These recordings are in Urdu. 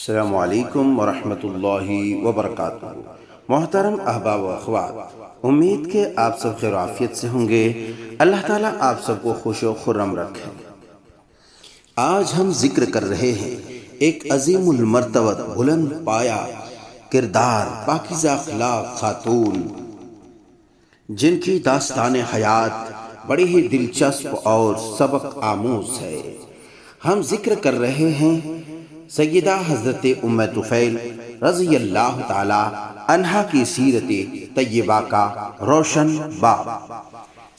السلام علیکم ورحمۃ اللہ وبرکاتہ۔ محترم احباب و اخوات، امید کہ آپ سب خیر و عافیت سے ہوں گے۔ اللہ تعالیٰ آپ سب کو خوش و خرم رکھے۔ آج ہم ذکر کر رہے ہیں ایک عظیم المرتبت، بلند پایا کردار، پاکیزہ اخلاق خاتون، جن کی داستان حیات بڑی ہی دلچسپ اور سبق آموز ہے۔ ہم ذکر کر رہے ہیں سیدہ حضرت ام طفیل رضی اللہ تعالی عنہا کی سیرت طیبہ کا روشن باب۔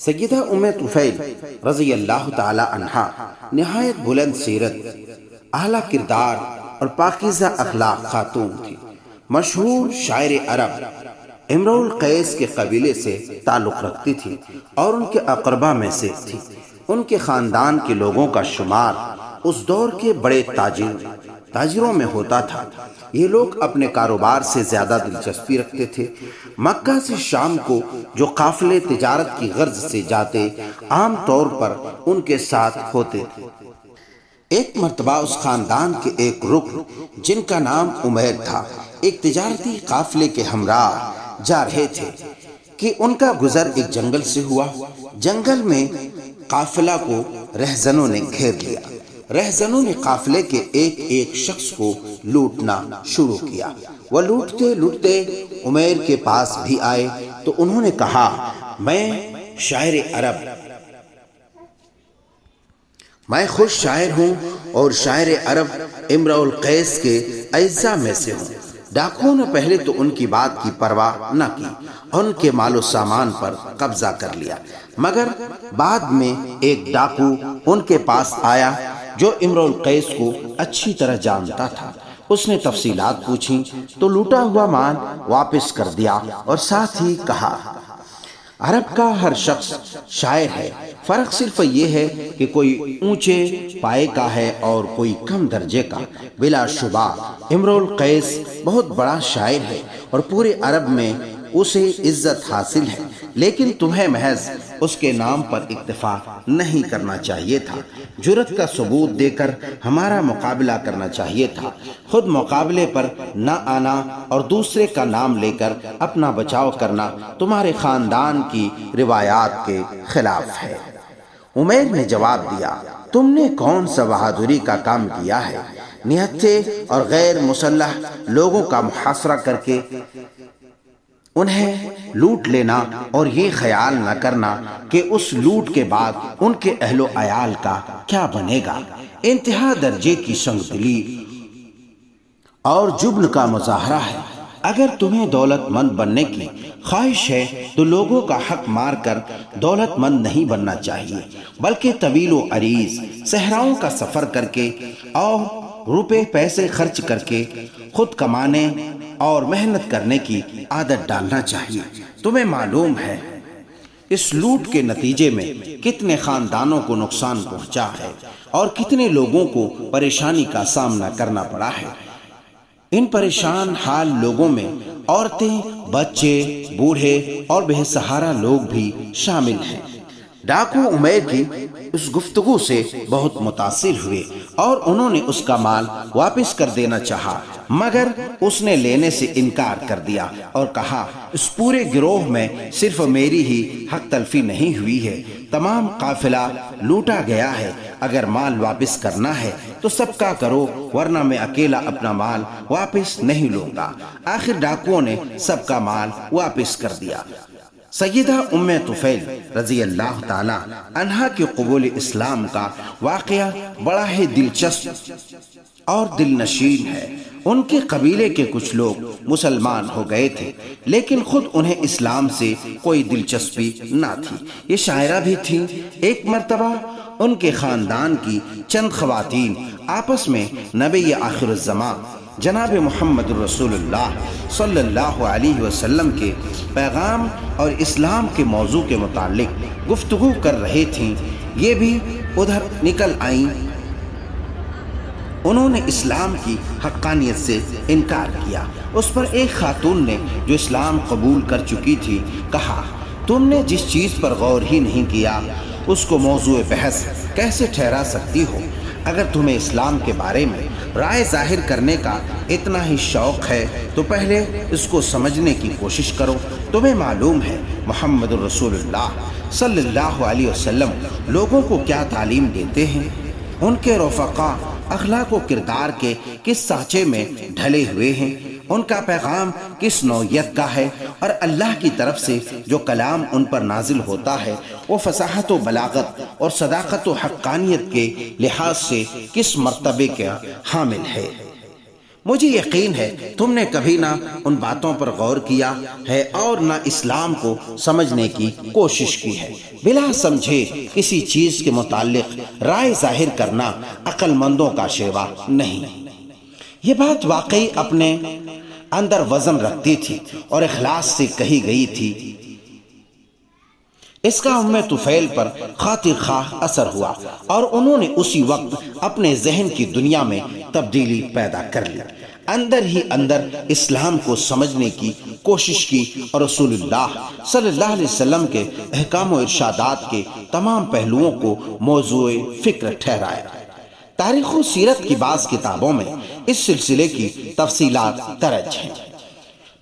سیدہ ام طفیل رضی اللہ تعالی عنہا نہایت بلند سیرت، اعلیٰ کردار اور پاکیزہ اخلاق خاتون تھی۔ مشہور شاعر عرب امرؤ القیس کے قبیلے سے تعلق رکھتی تھی اور ان کے اقربا میں سے تھی۔ ان کے خاندان کے لوگوں کا شمار اس دور کے بڑے تاجروں میں ہوتا تھا۔ یہ لوگ اپنے کاروبار سے زیادہ دلچسپی رکھتے تھے۔ مکہ سے شام کو جو قافلے تجارت کی غرض سے جاتے، عام طور پر ان کے ساتھ ہوتے تھے۔ ایک مرتبہ اس خاندان کے ایک رکن جن کا نام عمیر تھا، ایک تجارتی قافلے کے ہمراہ جا رہے تھے کہ ان کا گزر ایک جنگل سے ہوا۔ جنگل میں قافلہ کو رہزنوں نے گھیر لیا۔ رہزنوں نے قافلے کے ایک ایک شخص کو لوٹنا شروع کیا۔ وہ لوٹتے لوٹتے عمیر کے پاس بھی آئے تو انہوں نے کہا، میں خود شاعر ہوں اور شاعر عرب امرؤ القیس کے اعزاء میں سے ہوں۔ ڈاکوؤں نے پہلے تو ان کی بات کی پرواہ نہ کی اور ان کے مال و سامان پر قبضہ کر لیا، مگر بعد میں ایک ڈاکو ان کے پاس آیا جو امرؤ القیس کو اچھی طرح جانتا تھا۔ اس نے تفصیلات پوچھی تو لوٹا ہوا مال واپس کر دیا اور ساتھ ہی کہا، عرب کا ہر شخص شاعر ہے، فرق صرف یہ ہے کہ کوئی اونچے پائے کا ہے اور کوئی کم درجے کا۔ بلا شبہ امرؤ القیس بہت بڑا شاعر ہے اور پورے عرب میں اسے عزت حاصل ہے، لیکن تمہیں محض اس کے نام پر اکتفا نہیں کرنا چاہیے تھا، جرأت کا ثبوت دے کر ہمارا مقابلہ کرنا چاہیے تھا۔ خود مقابلے پر نہ آنا اور دوسرے کا نام لے کر اپنا بچاؤ کرنا تمہارے خاندان کی روایات کے خلاف ہے۔ عمیر نے جواب دیا، تم نے کون سا بہادری کا کام کیا ہے؟ نہتھے اور غیر مسلح لوگوں کا محاصرہ کر کے انہیں لوٹ لینا اور یہ خیال نہ کرنا کہ اس لوٹ کے بعد ان کے اہل و عیال کا کیا بنے گا، انتہا درجے کی سنگ دلی اور جبن کا مظاہرہ ہے۔ اگر تمہیں دولت مند بننے کی خواہش ہے تو لوگوں کا حق مار کر دولت مند نہیں بننا چاہیے، بلکہ طویل و عریض صحراؤں کا سفر کر کے اور روپے پیسے خرچ کر کے خود کمانے اور محنت کرنے کی عادت ڈالنا چاہیے۔ تمہیں معلوم ہے اس لوٹ کے نتیجے میں کتنے خاندانوں کو نقصان پہنچا ہے اور کتنے لوگوں کو پریشانی کا سامنا کرنا پڑا ہے۔ ان پریشان حال لوگوں میں عورتیں، بچے، بوڑھے اور بے سہارا لوگ بھی شامل ہیں۔ ڈاکو عمیر کی اس گفتگو سے بہت متاثر ہوئے اور انہوں نے اس کا مال واپس کر دینا چاہا، مگر اس نے لینے سے انکار کر دیا اور کہا، اس پورے گروہ میں صرف میری ہی حق تلفی نہیں ہوئی ہے، تمام قافلہ لوٹا گیا ہے۔ اگر مال واپس کرنا ہے تو سب کا کرو، ورنہ میں اکیلا اپنا مال واپس نہیں لوں گا۔ آخر ڈاکوؤں نے سب کا مال واپس کر دیا۔ سیدہ ام طفیل رضی اللہ تعالی عنہا کے قبول اسلام کا واقعہ بڑا ہی دلچسپ اور دل نشین ہے۔ ان کے قبیلے کے کچھ لوگ مسلمان ہو گئے تھے، لیکن خود انہیں اسلام سے کوئی دلچسپی نہ تھی۔ یہ شاعرہ بھی تھیں۔ ایک مرتبہ ان کے خاندان کی چند خواتین آپس میں نبی آخر الزمان جناب محمد رسول اللہ صلی اللہ علیہ وسلم کے پیغام اور اسلام کے موضوع کے متعلق گفتگو کر رہے تھیں۔ یہ بھی ادھر نکل آئیں۔ انہوں نے اسلام کی حقانیت سے انکار کیا۔ اس پر ایک خاتون نے جو اسلام قبول کر چکی تھی کہا، تم نے جس چیز پر غور ہی نہیں کیا اس کو موضوع بحث کیسے ٹھہرا سکتی ہو؟ اگر تمہیں اسلام کے بارے میں رائے ظاہر کرنے کا اتنا ہی شوق ہے تو پہلے اس کو سمجھنے کی کوشش کرو۔ تمہیں معلوم ہے محمد الرسول اللہ صلی اللہ علیہ وسلم لوگوں کو کیا تعلیم دیتے ہیں؟ ان کے رفقا اخلاق و کردار کے کس سانچے میں ڈھلے ہوئے ہیں؟ ان کا پیغام کس نوعیت کا ہے؟ اور اللہ کی طرف سے جو کلام ان پر نازل ہوتا ہے وہ فصاحت و بلاغت اور صداقت و حقانیت کے لحاظ سے کس مرتبے کا حامل ہے؟ مجھے یقین ہے تم نے کبھی نہ ان باتوں پر غور کیا ہے اور نہ اسلام کو سمجھنے کی کوشش کی ہے۔ بلا سمجھے کسی چیز کے متعلق رائے ظاہر کرنا عقل مندوں کا شیوا نہیں۔ یہ بات واقعی اپنے اندر وزن رکھتی تھی اور اخلاص سے کہی گئی تھی۔ اس کا ام طفیل پر خاطر خواہ اثر ہوا اور انہوں نے اسی وقت اپنے ذہن کی دنیا میں تبدیلی پیدا کر لی، اندر ہی اندر اسلام کو سمجھنے کی کوشش کی اور رسول اللہ صلی اللہ علیہ وسلم کے احکام و ارشادات کے تمام پہلوؤں کو موضوع فکر ٹھہرایا۔ تاریخ و سیرت کی بعض کتابوں میں اس سلسلے کی تفصیلات درج ہیں۔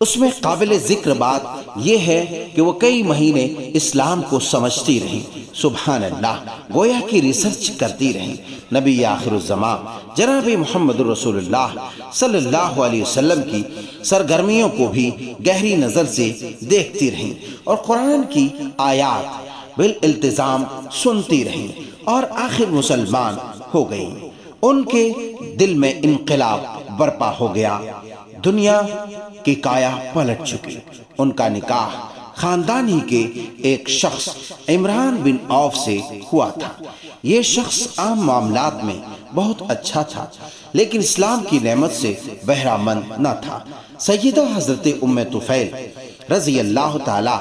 اس میں قابل ذکر بات یہ ہے کہ وہ کئی مہینے اسلام کو سمجھتی رہیں، سبحان اللہ، گویا کی ریسرچ کرتی رہیں۔ نبی آخر الزمان جناب محمد رسول اللہ صلی اللہ علیہ وسلم کی سرگرمیوں کو بھی گہری نظر سے دیکھتی رہیں اور قرآن کی آیات بالالتزام سنتی رہیں اور آخر مسلمان ہو گئیں۔ ان کے دل میں انقلاب برپا ہو گیا، دنیا کی کایا پلٹ چکی۔ ان کا نکاح خاندان ہی کے ایک شخص عمران بن عوف سے ہوا تھا۔ یہ شخص عام معاملات میں بہت اچھا تھا لیکن اسلام کی نعمت سے بہرہ مند نہ تھا۔ سیدہ حضرت ام طفیل رضی اللہ تعالی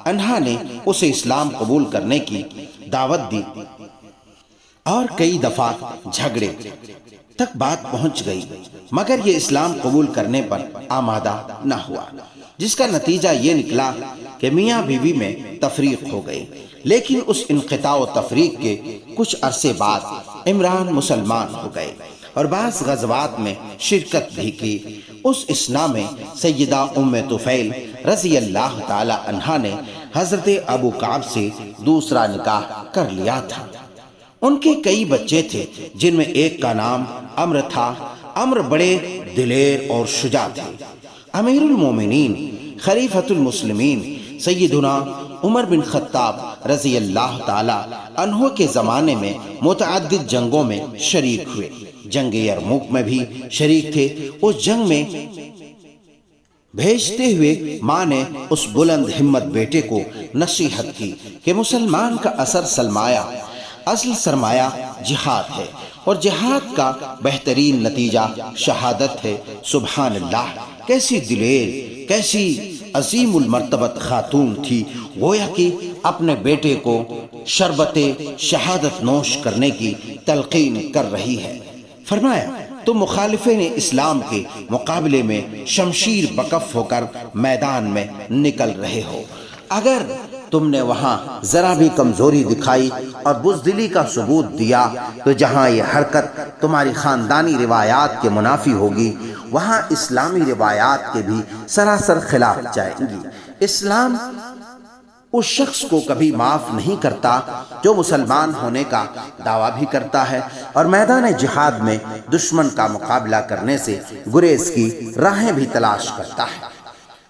عنہا نے اسے اسلام قبول کرنے کی دعوت دی اور کئی دفعہ جھگڑے تک بات پہنچ گئی مگر یہ اسلام قبول کرنے پر آمادہ نہ ہوا، جس کا نتیجہ یہ نکلا کہ میاں بیوی میں تفریق ہو گئی۔ لیکن اس انقطاع و تفریق کے کچھ عرصے بعد عمران مسلمان ہو گئے اور بعض غزوات میں شرکت بھی کی۔ اس اثنا میں سیدہ ام طفیل رضی اللہ تعالی عنہا نے حضرت ابو کعب سے دوسرا نکاح کر لیا تھا۔ ان کے کئی بچے تھے جن میں ایک کا نام عمرو تھا۔ عمرو بڑے دلیر اور شجاع تھے۔ امیر المومنین خلیفۃ المسلمین سیدنا عمر بن خطاب رضی اللہ تعالی عنہ کے زمانے میں متعدد جنگوں میں شریک ہوئے۔ جنگ یرموک میں بھی شریک تھے۔ اس جنگ میں بھیجتے ہوئے ماں نے اس بلند ہمت بیٹے کو نصیحت کی کہ مسلمان کا اصل سرمایہ جہاد ہے اور جہاد کا بہترین نتیجہ شہادت ہے۔ سبحان اللہ، کیسی دلیر، کیسی عظیم المرتبت خاتون تھی، گویا کہ اپنے بیٹے کو شربت شہادت نوش کرنے کی تلقین کر رہی ہے۔ فرمایا تم مخالفین اسلام کے مقابلے میں شمشیر بکف ہو کر میدان میں نکل رہے ہو۔ اگر تم نے وہاں ذرا بھی کمزوری دکھائی اور بزدلی کا ثبوت دیا تو جہاں یہ حرکت تمہاری خاندانی روایات کے منافی ہوگی وہاں اسلامی روایات کے بھی سراسر خلاف جائیں گی۔ اسلام اس شخص کو کبھی معاف نہیں کرتا جو مسلمان ہونے کا دعویٰ بھی کرتا ہے اور میدان جہاد میں دشمن کا مقابلہ کرنے سے گریز کی راہیں بھی تلاش کرتا ہے۔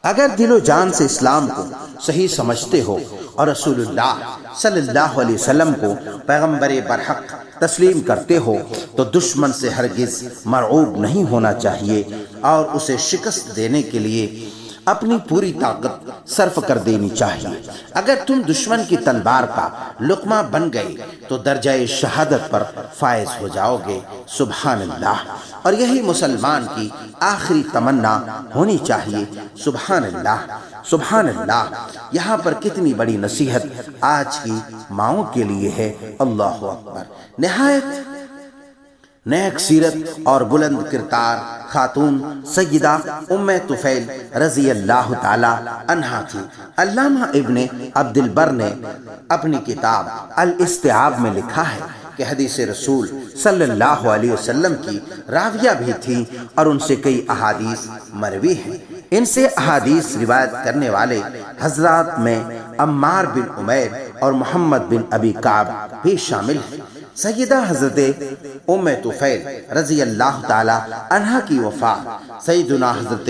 اگر دل و جان سے اسلام کو صحیح سمجھتے ہو اور رسول اللہ صلی اللہ علیہ وسلم کو پیغمبر برحق تسلیم کرتے ہو تو دشمن سے ہرگز مرعوب نہیں ہونا چاہیے اور اسے شکست دینے کے لیے اپنی پوری طاقت صرف کر دینی چاہیے۔ اگر تم دشمن کی تلوار کا لقمہ بن گئے تو درجہ شہادت پر فائز ہو جاؤ گے۔ سبحان اللہ، اور یہی مسلمان کی آخری تمنا ہونی چاہیے۔ سبحان اللہ، سبحان اللہ۔ یہاں پر کتنی بڑی نصیحت آج کی ماؤں کے لیے ہے۔ اللہ اکبر۔ نہایت نیک سیرت اور بلند کردار خاتون سیدہ ام طفیل رضی اللہ تعالی عنہا تھی۔ علامہ ابن عبد البر نے اپنی کتاب الاستیعاب میں لکھا ہے کہ حدیث رسول صلی اللہ علیہ وسلم کی راویہ بھی تھی اور ان سے کئی احادیث مروی ہیں۔ ان سے احادیث روایت کرنے والے حضرات میں عمار بن عمیر اور محمد بن ابی کعب بھی شامل ہیں۔ سیدہ حضرت ام طفیل رضی اللہ تعالی عنہ کی وفات سیدنا حضرت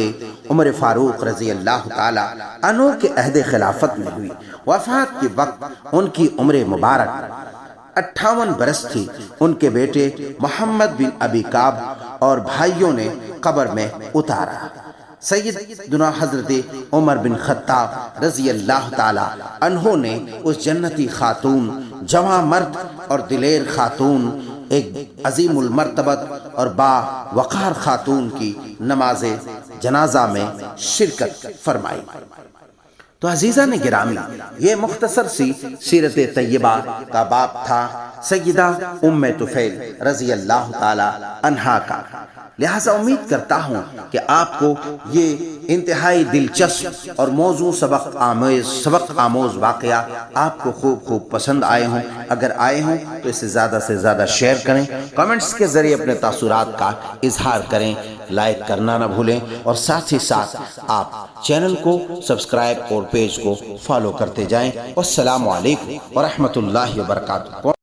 عمر فاروق رضی اللہ تعالی عنہ کے عہد خلافت میں ہوئی۔ وفات کے وقت ان کی عمر مبارک 58 برس تھی۔ ان کے بیٹے محمد بن ابی کعب اور بھائیوں نے قبر میں اتارا۔ سیدنا حضرت عمر بن خطاب رضی اللہ تعالی عنہ نے اس جنتی خاتون، جواں مرد اور دلیر خاتون، ایک عظیم المرتبت اور با وقار خاتون کی نماز جنازہ میں شرکت فرمائی۔ تو عزیزان گرامی، یہ مختصر سی سیرت طیبہ کا باب تھا سیدہ ام طفیل رضی اللہ تعالی عنہا کا۔ لہٰذا امید کرتا ہوں کہ آپ کو یہ انتہائی دلچسپ اور موضوع سبق آموز واقعہ آپ کو خوب پسند آئے ہوں۔ اگر آئے ہوں تو اسے زیادہ سے زیادہ شیئر کریں، کمنٹس کے ذریعے اپنے تاثرات کا اظہار کریں، لائک کرنا نہ بھولیں، اور ساتھ ہی ساتھ آپ چینل کو سبسکرائب اور پیج کو فالو کرتے جائیں۔ والسلام علیکم ورحمۃ اللہ وبرکاتہ۔